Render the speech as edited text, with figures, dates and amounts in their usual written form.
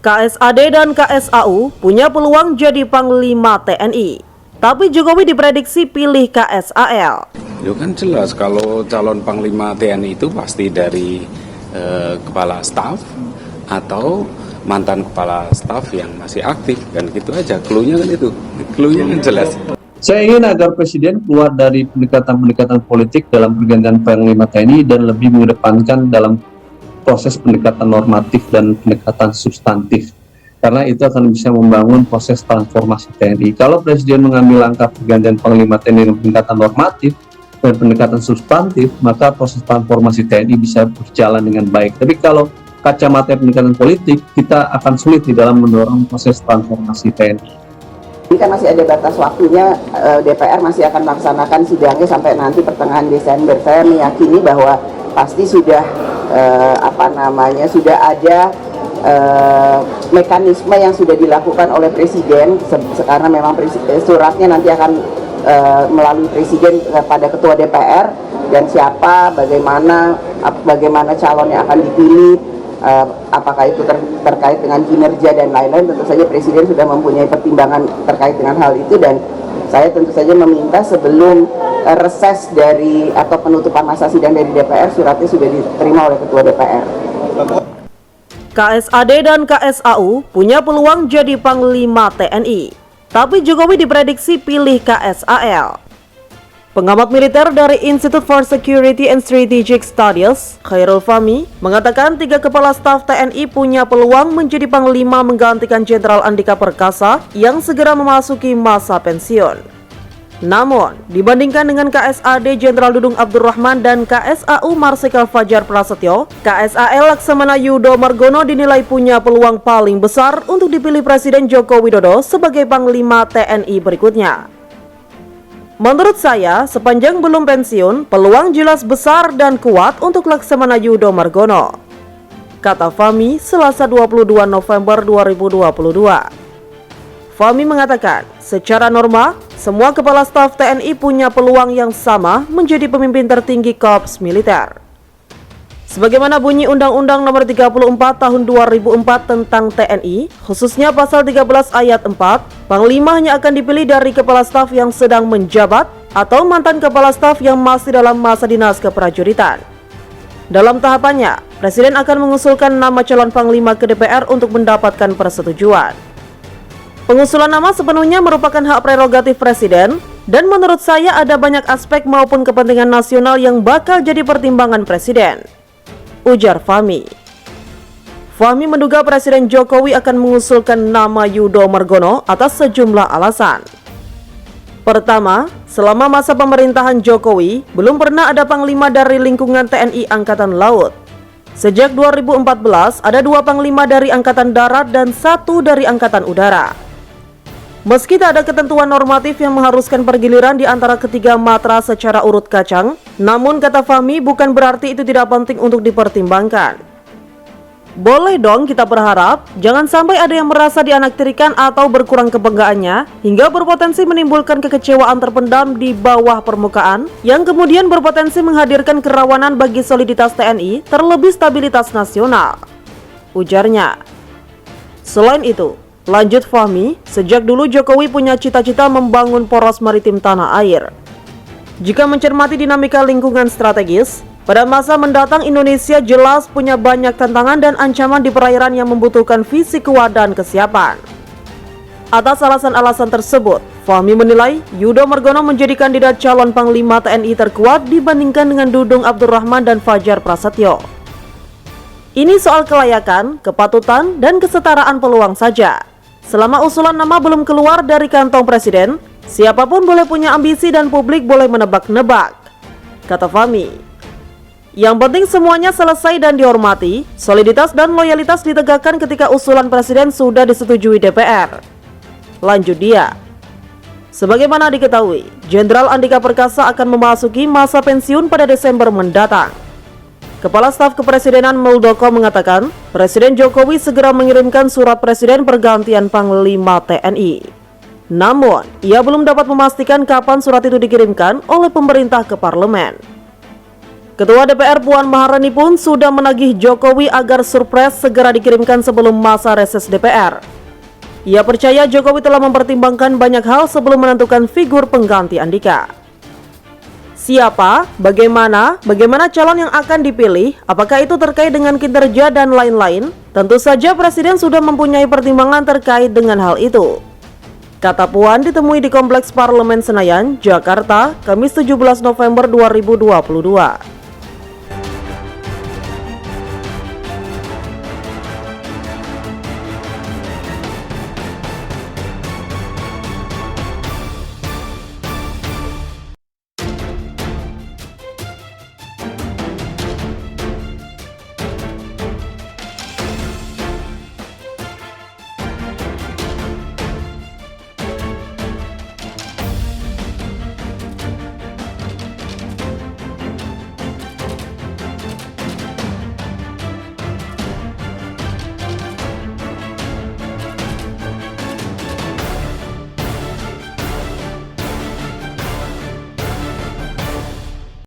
KSAD dan KSAU punya peluang jadi Panglima TNI. Tapi Jokowi diprediksi pilih KSAL. Itu kan jelas kalau calon Panglima TNI itu pasti dari Kepala Staf atau mantan Kepala Staf yang masih aktif, kan gitu aja. Cluenya kan itu, cluenya kan jelas. Saya ingin agar Presiden keluar dari pendekatan-pendekatan politik dalam pergantian Panglima TNI dan lebih mengedepankan dalam proses pendekatan normatif dan pendekatan substantif. Karena itu akan bisa membangun proses transformasi TNI. Kalau Presiden mengambil langkah pergantian Panglima TNI dengan pendekatan normatif dan pendekatan substantif, maka proses transformasi TNI bisa berjalan dengan baik. Tapi kalau kacamata pendekatan politik, kita akan sulit di dalam mendorong proses transformasi TNI. Ini kan masih ada batas waktunya, DPR masih akan melaksanakan sidangnya sampai nanti pertengahan Desember. Saya meyakini bahwa pasti sudah sudah ada mekanisme yang sudah dilakukan oleh Presiden, karena memang suratnya nanti akan melalui Presiden kepada Ketua DPR, dan siapa, bagaimana calon yang akan dipilih, apakah itu terkait dengan kinerja dan lain-lain. Tentu saja Presiden sudah mempunyai pertimbangan terkait dengan hal itu, dan saya tentu saja meminta sebelum reses atau penutupan masa sidang dari DPR, suratnya sudah diterima oleh Ketua DPR. KSAD dan KSAU punya peluang jadi Panglima TNI. Tapi Jokowi diprediksi pilih KSAL. Pengamat militer dari Institute for Security and Strategic Studies, Khairul Fahmi, mengatakan 3 kepala staf TNI punya peluang menjadi panglima menggantikan Jenderal Andika Perkasa yang segera memasuki masa pensiun. Namun, dibandingkan dengan KSAD Jenderal Dudung Abdurrahman dan KSAU Marsikal Fajar Prasetyo, KSAL Laksamana Yudo Margono dinilai punya peluang paling besar untuk dipilih Presiden Joko Widodo sebagai Panglima TNI berikutnya. Menurut saya, sepanjang belum pensiun, peluang jelas besar dan kuat untuk Laksamana Yudo Margono, kata Fahmi Selasa 22 November 2022. Fahmi mengatakan, secara norma, semua kepala staf TNI punya peluang yang sama menjadi pemimpin tertinggi Korps Militer. Sebagaimana bunyi Undang-Undang Nomor 34 Tahun 2004 tentang TNI, khususnya Pasal 13 Ayat 4, Panglima hanya akan dipilih dari kepala staf yang sedang menjabat atau mantan kepala staf yang masih dalam masa dinas keprajuritan. Dalam tahapannya, Presiden akan mengusulkan nama calon Panglima ke DPR untuk mendapatkan persetujuan. Pengusulan nama sepenuhnya merupakan hak prerogatif Presiden, dan menurut saya ada banyak aspek maupun kepentingan nasional yang bakal jadi pertimbangan Presiden, ujar Fahmi. Fahmi menduga Presiden Jokowi akan mengusulkan nama Yudo Margono atas sejumlah alasan. Pertama, selama masa pemerintahan Jokowi, belum pernah ada panglima dari lingkungan TNI Angkatan Laut. Sejak 2014, ada 2 panglima dari Angkatan Darat dan 1 dari Angkatan Udara. Meski tak ada ketentuan normatif yang mengharuskan pergiliran di antara ketiga matra secara urut kacang, namun kata Fahmi bukan berarti itu tidak penting untuk dipertimbangkan. Boleh dong kita berharap jangan sampai ada yang merasa dianaktirikan atau berkurang kebanggaannya hingga berpotensi menimbulkan kekecewaan terpendam di bawah permukaan yang kemudian berpotensi menghadirkan kerawanan bagi soliditas TNI terlebih stabilitas nasional, ujarnya. Selain itu, lanjut Fahmi, sejak dulu Jokowi punya cita-cita membangun poros maritim tanah air. Jika mencermati dinamika lingkungan strategis, pada masa mendatang Indonesia jelas punya banyak tantangan dan ancaman di perairan yang membutuhkan visi kuat dan kesiapan. Atas alasan-alasan tersebut, Fahmi menilai Yudo Margono menjadi kandidat calon Panglima TNI terkuat dibandingkan dengan Dudung Abdurrahman dan Fajar Prasetyo. Ini soal kelayakan, kepatutan, dan kesetaraan peluang saja. Selama usulan nama belum keluar dari kantong Presiden, siapapun boleh punya ambisi dan publik boleh menebak-nebak, kata Fahmi. Yang penting semuanya selesai dan dihormati, soliditas dan loyalitas ditegakkan ketika usulan Presiden sudah disetujui DPR. Lanjut dia. Sebagaimana diketahui, Jenderal Andika Perkasa akan memasuki masa pensiun pada Desember mendatang. Kepala Staf Kepresidenan Muldoko mengatakan, Presiden Jokowi segera mengirimkan surat Presiden pergantian Panglima TNI. Namun, ia belum dapat memastikan kapan surat itu dikirimkan oleh pemerintah ke parlemen. Ketua DPR Puan Maharani pun sudah menagih Jokowi agar surprise segera dikirimkan sebelum masa reses DPR. Ia percaya Jokowi telah mempertimbangkan banyak hal sebelum menentukan figur pengganti Andika. Siapa, bagaimana calon yang akan dipilih, apakah itu terkait dengan kinerja dan lain-lain, tentu saja Presiden sudah mempunyai pertimbangan terkait dengan hal itu. Kata Puan ditemui di Kompleks Parlemen Senayan, Jakarta, Kamis 17 November 2022.